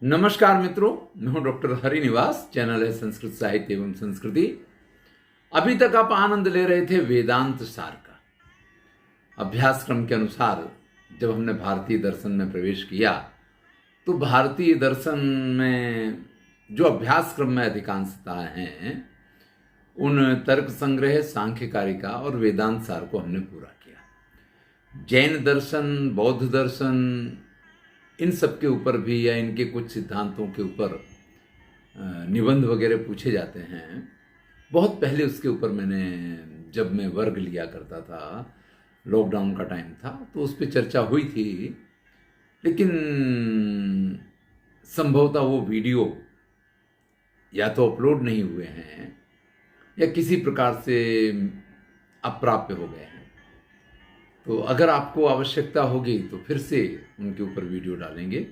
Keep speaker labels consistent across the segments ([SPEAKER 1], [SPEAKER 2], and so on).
[SPEAKER 1] नमस्कार मित्रों, मैं हूं डॉक्टर हरिनिवास। चैनल है संस्कृत साहित्य एवं संस्कृति। अभी तक आप आनंद ले रहे थे वेदांत सार का। अभ्यासक्रम के अनुसार जब हमने भारतीय दर्शन में प्रवेश किया तो भारतीय दर्शन में जो अभ्यासक्रम में अधिकांशता हैं उन तर्क संग्रह, सांख्य कारिका और वेदांत सार को हमने पूरा किया। जैन दर्शन, बौद्ध दर्शन, इन सब के ऊपर भी या इनके कुछ सिद्धांतों के ऊपर निबंध वगैरह पूछे जाते हैं। बहुत पहले उसके ऊपर जब मैं वर्ग लिया करता था, लॉकडाउन का टाइम था, तो उस पर चर्चा हुई थी, लेकिन संभवतः वो वीडियो या तो अपलोड नहीं हुए हैं या किसी प्रकार से अप्राप्य हो गए हैं। तो अगर आपको आवश्यकता होगी तो फिर से उनके ऊपर वीडियो डालेंगे।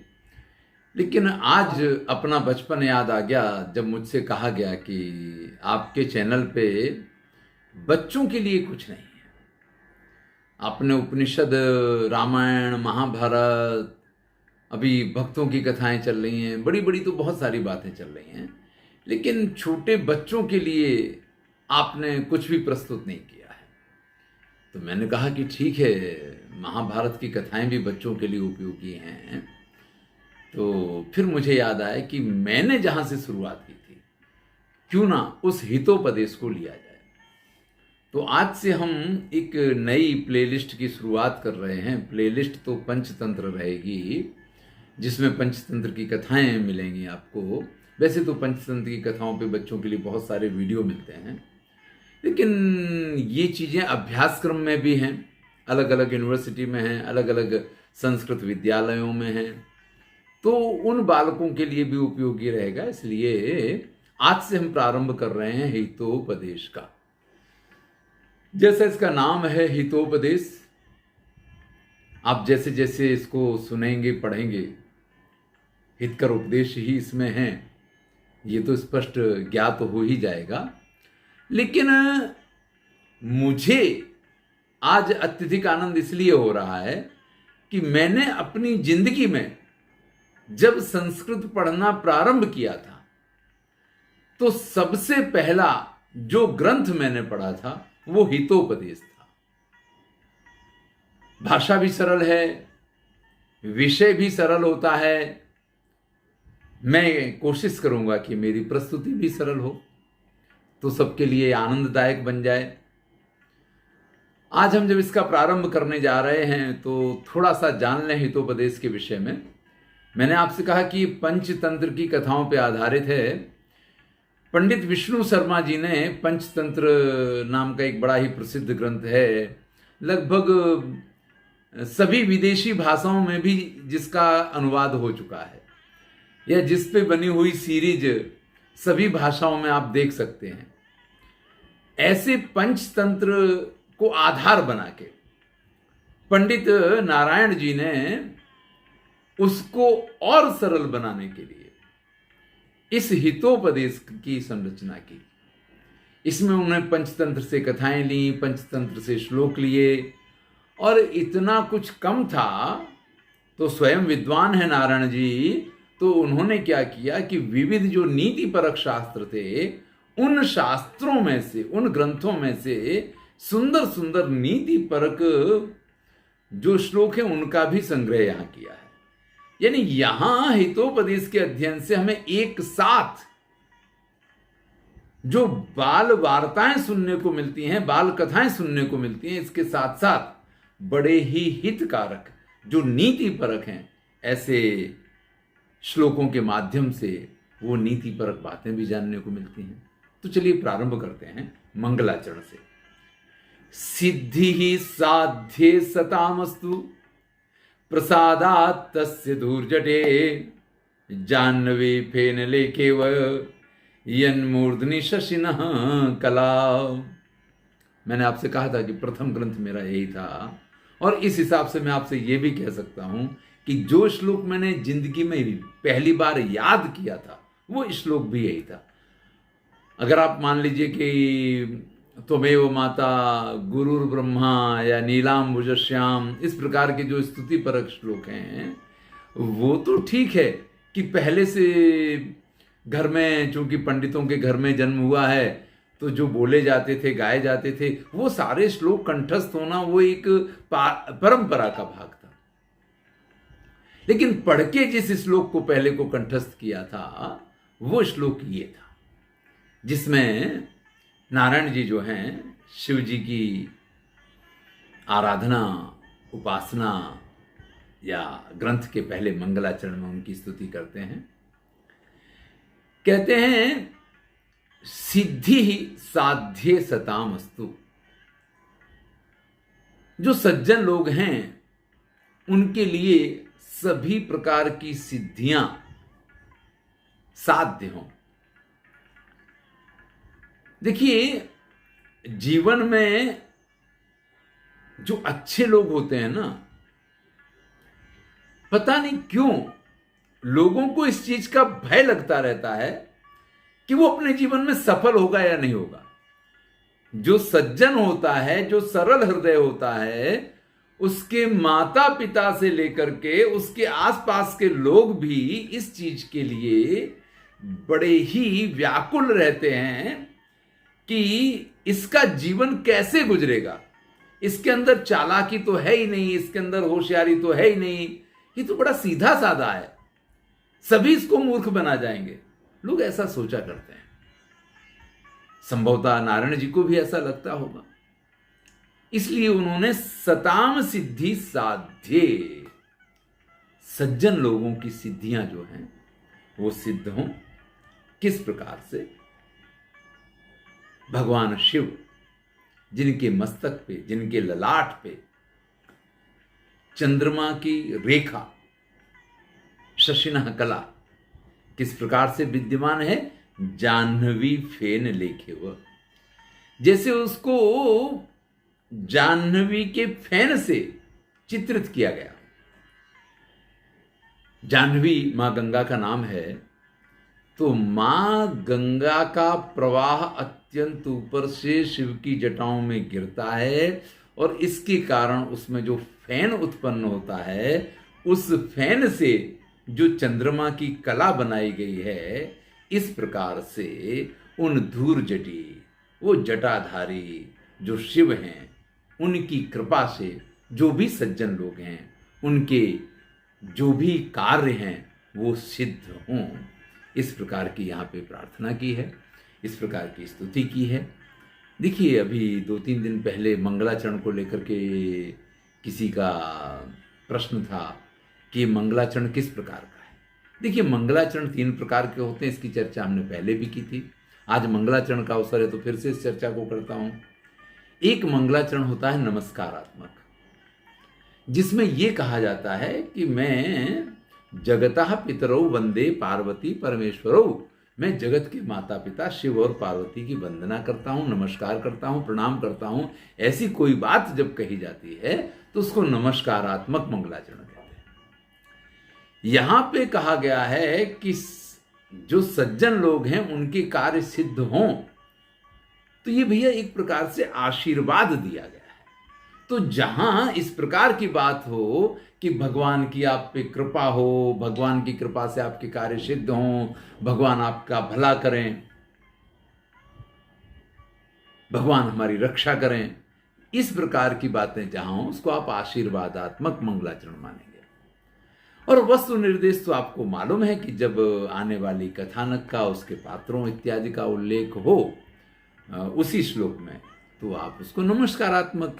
[SPEAKER 1] लेकिन आज अपना बचपन याद आ गया जब मुझसे कहा गया कि आपके चैनल पे बच्चों के लिए कुछ नहीं है। आपने उपनिषद, रामायण, महाभारत, अभी भक्तों की कथाएं चल रही हैं, बड़ी बड़ी तो बहुत सारी बातें चल रही हैं, लेकिन छोटे बच्चों के लिए आपने कुछ भी प्रस्तुत नहीं किया है। तो मैंने कहा कि ठीक है, महाभारत की कथाएं भी बच्चों के लिए उपयोगी हैं। तो फिर मुझे याद आया कि मैंने जहां से शुरुआत की थी, क्यों ना उस हितोपदेश को लिया जाए। तो आज से हम एक नई प्लेलिस्ट की शुरुआत कर रहे हैं। प्लेलिस्ट तो पंचतंत्र रहेगी, जिसमें पंचतंत्र की कथाएं मिलेंगी आपको। वैसे तो पंचतंत्र की कथाओं पे बच्चों के लिए बहुत सारे वीडियो मिलते हैं, लेकिन ये चीज़ें अभ्यासक्रम में भी हैं, अलग अलग यूनिवर्सिटी में हैं, अलग अलग संस्कृत विद्यालयों में हैं, तो उन बालकों के लिए भी उपयोगी रहेगा। इसलिए आज से हम प्रारंभ कर रहे हैं हितोपदेश का। जैसा इसका नाम है हितोपदेश, आप जैसे जैसे इसको सुनेंगे, पढ़ेंगे, हितकर उपदेश ही इसमें है, ये तो स्पष्ट ज्ञात हो ही जाएगा। लेकिन मुझे आज अत्यधिक आनंद इसलिए हो रहा है कि मैंने अपनी जिंदगी में जब संस्कृत पढ़ना प्रारंभ किया था तो सबसे पहला जो ग्रंथ मैंने पढ़ा था वो हितोपदेश था। भाषा भी सरल है, विषय भी सरल होता है। मैं कोशिश करूंगा कि मेरी प्रस्तुति भी सरल हो तो सबके लिए आनंददायक बन जाए। आज हम जब इसका प्रारंभ करने जा रहे हैं तो थोड़ा सा जान लें हितोपदेश के विषय में। मैंने आपसे कहा कि पंचतंत्र की कथाओं पर आधारित है। पंडित विष्णु शर्मा जी ने पंचतंत्र नाम का एक बड़ा ही प्रसिद्ध ग्रंथ है, लगभग सभी विदेशी भाषाओं में भी जिसका अनुवाद हो चुका है, या जिस पे बनी हुई सीरीज सभी भाषाओं में आप देख सकते हैं। ऐसे पंचतंत्र को आधार बना के पंडित नारायण जी ने उसको और सरल बनाने के लिए इस हितोपदेश की संरचना की। इसमें उन्होंने पंचतंत्र से कथाएं ली, पंचतंत्र से श्लोक लिए, और इतना कुछ कम था तो स्वयं विद्वान है नारायण जी, तो उन्होंने क्या किया कि विविध जो नीति परक शास्त्र थे, उन शास्त्रों में से, उन ग्रंथों में से सुंदर सुंदर नीति परक जो श्लोक हैं उनका भी संग्रह यहां किया है। यानी यहां हितोपदेश के अध्ययन से हमें एक साथ जो बाल वार्ताएं सुनने को मिलती हैं, बाल कथाएं सुनने को मिलती हैं, इसके साथ साथ बड़े ही हितकारक जो नीति परक हैं, ऐसे श्लोकों के माध्यम से वो नीति परक बातें भी जानने को मिलती हैं। तो चलिए प्रारंभ करते हैं मंगलाचरण से। सिद्धि ही साध्ये सतामस्तु प्रसादात् तस्य धूर्जटे जाह्नवी फेन लेखेव यन्मूर्धनि शशिनः कला। मैंने आपसे कहा था कि प्रथम ग्रंथ मेरा यही था, और इस हिसाब से मैं आपसे यह भी कह सकता हूं कि जो श्लोक मैंने जिंदगी में पहली बार याद किया था वो श्लोक भी यही था। अगर आप मान लीजिए कि त्वमेव माता, गुरुर ब्रह्मा, या नीलांबुज श्याम, इस प्रकार के जो स्तुति परक श्लोक हैं वो तो ठीक है, कि पहले से घर में, चूंकि पंडितों के घर में जन्म हुआ है, तो जो बोले जाते थे, गाए जाते थे, वो सारे श्लोक कंठस्थ होना वो एक परंपरा का भाग था। लेकिन पढ़ के जिस श्लोक को पहले को कंठस्थ किया था, वो श्लोक ये था, जिसमें नारायण जी जो हैं शिव जी की आराधना, उपासना या ग्रंथ के पहले मंगलाचरण में उनकी स्तुति करते हैं। कहते हैं, सिद्धि साध्ये सतामस्तु। जो सज्जन लोग हैं उनके लिए सभी प्रकार की सिद्धियां साध्य हों। देखिए, जीवन में जो अच्छे लोग होते हैं ना, पता नहीं क्यों लोगों को इस चीज का भय लगता रहता है कि वो अपने जीवन में सफल होगा या नहीं होगा। जो सज्जन होता है, जो सरल हृदय होता है, उसके माता पिता से लेकर के उसके आसपास के लोग भी इस चीज के लिए बड़े ही व्याकुल रहते हैं कि इसका जीवन कैसे गुजरेगा। इसके अंदर चालाकी तो है ही नहीं, इसके अंदर होशियारी तो है ही नहीं, ये तो बड़ा सीधा साधा है, सभी इसको मूर्ख बना जाएंगे। लोग ऐसा सोचा करते हैं। संभवतः नारायण जी को भी ऐसा लगता होगा, इसलिए उन्होंने सताम सिद्धि साध्ये, सज्जन लोगों की सिद्धियां जो हैं वो सिद्ध हों। किस प्रकार से? भगवान शिव जिनके मस्तक पे, जिनके ललाट पे चंद्रमा की रेखा, शशिनः कला किस प्रकार से विद्यमान है? जाह्नवी फेन लेखे वह, जैसे उसको जाह्नवी के फेन से चित्रित किया गया। जाह्नवी मां गंगा का नाम है, तो मां गंगा का प्रवाह अत्यंत ऊपर से शिव की जटाओं में गिरता है और इसके कारण उसमें जो फैन उत्पन्न होता है, उस फैन से जो चंद्रमा की कला बनाई गई है, इस प्रकार से उन धूर जटी, वो जटाधारी जो शिव हैं, उनकी कृपा से जो भी सज्जन लोग हैं, उनके जो भी कार्य हैं वो सिद्ध हों। इस प्रकार की यहाँ पे प्रार्थना की है, इस प्रकार की स्तुति की है। देखिए, अभी 2-3 दिन पहले मंगलाचरण को लेकर के किसी का प्रश्न था कि मंगलाचरण किस प्रकार का है। देखिए, मंगलाचरण 3 प्रकार के होते हैं, इसकी चर्चा हमने पहले भी की थी। आज मंगलाचरण का अवसर है तो फिर से इस चर्चा को करता हूं। एक मंगलाचरण होता है नमस्कारात्मक, जिसमें यह कहा जाता है कि मैं जगतः पितरौ वंदे पार्वती परमेश्वरौ, मैं जगत के माता पिता शिव और पार्वती की वंदना करता हूं, नमस्कार करता हूं, प्रणाम करता हूं। ऐसी कोई बात जब कही जाती है तो उसको नमस्कारात्मक मंगलाचरण कहते हैं। यहां पे कहा गया है कि जो सज्जन लोग हैं उनके कार्य सिद्ध हों, तो ये भैया एक प्रकार से आशीर्वाद दिया गया है। तो जहां इस प्रकार की बात हो कि भगवान की आप पे कृपा हो, भगवान की कृपा से आपके कार्य सिद्ध हों, भगवान आपका भला करें, भगवान हमारी रक्षा करें, इस प्रकार की बातें जहां हो, उसको आप आशीर्वादात्मक मंगलाचरण मानेंगे। और वस्तु निर्देश तो आपको मालूम है कि जब आने वाली कथानक का, उसके पात्रों इत्यादि का उल्लेख हो उसी श्लोक में, तो आप उसको नमस्कारात्मक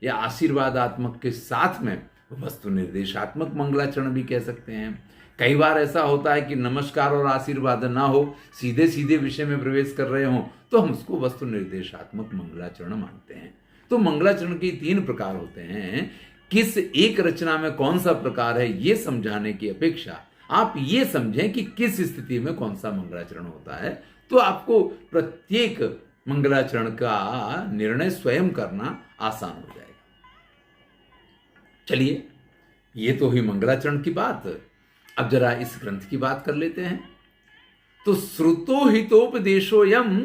[SPEAKER 1] या आशीर्वादात्मक के साथ में वस्तु निर्देशात्मक मंगलाचरण भी कह सकते हैं। कई बार ऐसा होता है कि नमस्कार और आशीर्वाद ना हो, सीधे सीधे विषय में प्रवेश कर रहे हों, तो हम उसको वस्तु निर्देशात्मक मंगलाचरण मानते हैं। तो मंगलाचरण के 3 प्रकार होते हैं। किस एक रचना में कौन सा प्रकार है ये समझाने की अपेक्षा आप ये समझें कि किस स्थिति में कौन सा मंगलाचरण होता है, तो आपको प्रत्येक मंगलाचरण का निर्णय स्वयं करना आसान हो जाएगा। चलिए, ये तो हुई मंगलाचरण की बात। अब जरा इस ग्रंथ की बात कर लेते हैं। तो श्रुतो हितोपदेशोयम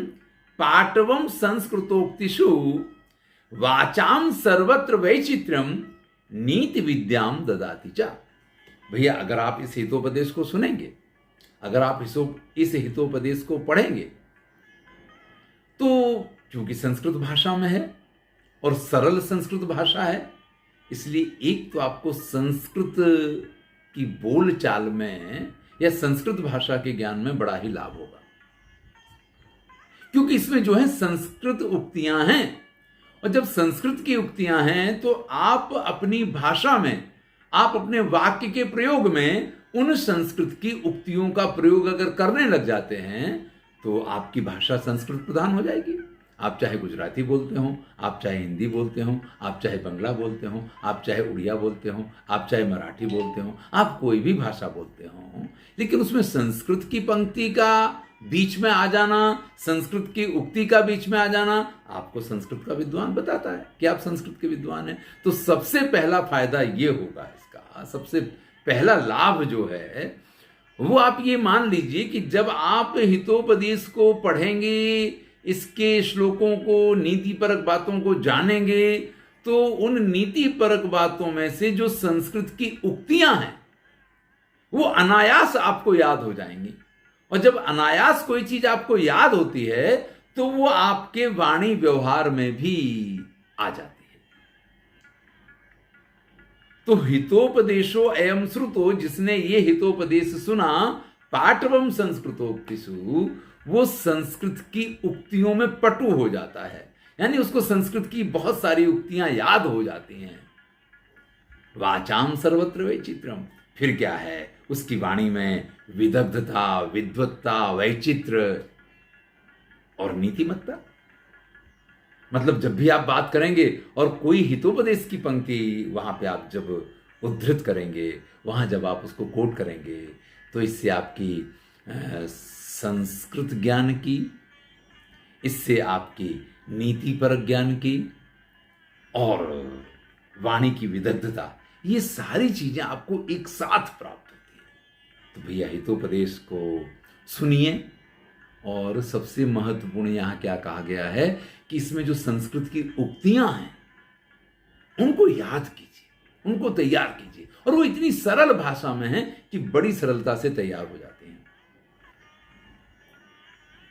[SPEAKER 1] पाटवम संस्कृतोक्तिषु वाचाम सर्वत्र वैचित्र्यम नीति विद्याम ददाति च। भैया अगर आप इस हितोपदेश को सुनेंगे, अगर आप इस हितोपदेश को पढ़ेंगे, तो क्योंकि संस्कृत भाषा में है और सरल संस्कृत भाषा है, इसलिए एक तो आपको संस्कृत की बोलचाल में या संस्कृत भाषा के ज्ञान में बड़ा ही लाभ होगा, क्योंकि इसमें जो है संस्कृत उक्तियां हैं। और जब संस्कृत की उक्तियां हैं तो आप अपनी भाषा में, आप अपने वाक्य के प्रयोग में उन संस्कृत की उक्तियों का प्रयोग अगर करने लग जाते हैं तो आपकी भाषा संस्कृत प्रधान हो जाएगी। आप चाहे गुजराती बोलते हो, आप चाहे हिंदी बोलते हो, आप चाहे बंगला बोलते हो, आप चाहे उड़िया बोलते हो, आप चाहे मराठी बोलते हो, आप कोई भी भाषा बोलते हो, लेकिन उसमें संस्कृत की पंक्ति का बीच में आ जाना, संस्कृत की उक्ति का बीच में आ जाना, आपको संस्कृत का विद्वान बताता है कि आप संस्कृत के विद्वान हैं। तो सबसे पहला फायदा ये होगा इसका, सबसे पहला लाभ जो है वो आप ये मान लीजिए कि जब आप हितोपदेश को पढ़ेंगे, इसके श्लोकों को, नीतिपरक बातों को जानेंगे, तो उन नीतिपरक बातों में से जो संस्कृत की उक्तियां हैं वो अनायास आपको याद हो जाएंगी। और जब अनायास कोई चीज आपको याद होती है तो वो आपके वाणी व्यवहार में भी आ जाती है। तो हितोपदेशो अयम श्रुतो, जिसने ये हितोपदेश सुना, पाठवम संस्कृतोक्तिषु, वो संस्कृत की उक्तियों में पटु हो जाता है, यानी उसको संस्कृत की बहुत सारी उक्तियां याद हो जाती हैं। वाचाम सर्वत्र वैचित्र्यम, फिर क्या है, उसकी वाणी में विदग्धता, विद्वत्ता, वैचित्र और नीतिमत्ता। मतलब जब भी आप बात करेंगे और कोई हितोपदेश की पंक्ति वहां पे आप जब उद्धृत करेंगे, वहां जब आप उसको कोट करेंगे, तो इससे आपकी संस्कृत ज्ञान की, इससे आपकी नीतिपरक ज्ञान की और वाणी की विदग्धता, ये सारी चीजें आपको एक साथ प्राप्त होती है। तो भैया हितोपदेश को सुनिए। और सबसे महत्वपूर्ण यहां क्या कहा गया है कि इसमें जो संस्कृत की उक्तियां हैं उनको याद कीजिए, उनको तैयार कीजिए, और वो इतनी सरल भाषा में है कि बड़ी सरलता से तैयार हो जाते हैं।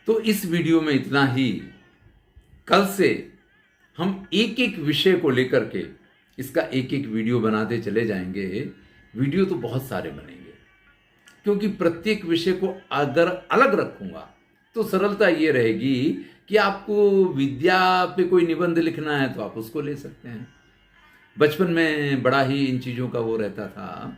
[SPEAKER 1] तो इस वीडियो में इतना ही। कल से हम एक एक विषय को लेकर के इसका एक एक वीडियो बनाते चले जाएंगे। वीडियो तो बहुत सारे बनेंगे, क्योंकि प्रत्येक विषय को अगर अलग रखूंगा तो सरलता ये रहेगी कि आपको विद्या पे कोई निबंध लिखना है तो आप उसको ले सकते हैं। बचपन में बड़ा ही इन चीज़ों का वो रहता था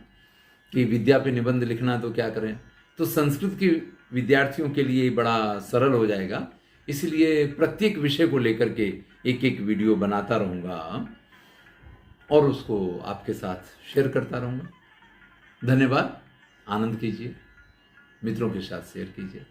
[SPEAKER 1] कि विद्या पे निबंध लिखना, तो क्या करें, तो संस्कृत की विद्यार्थियों के लिए बड़ा सरल हो जाएगा। इसलिए प्रत्येक विषय को लेकर के एक एक वीडियो बनाता रहूँगा और उसको आपके साथ शेयर करता रहूँगा। धन्यवाद। आनंद कीजिए, मित्रों के साथ शेयर कीजिए।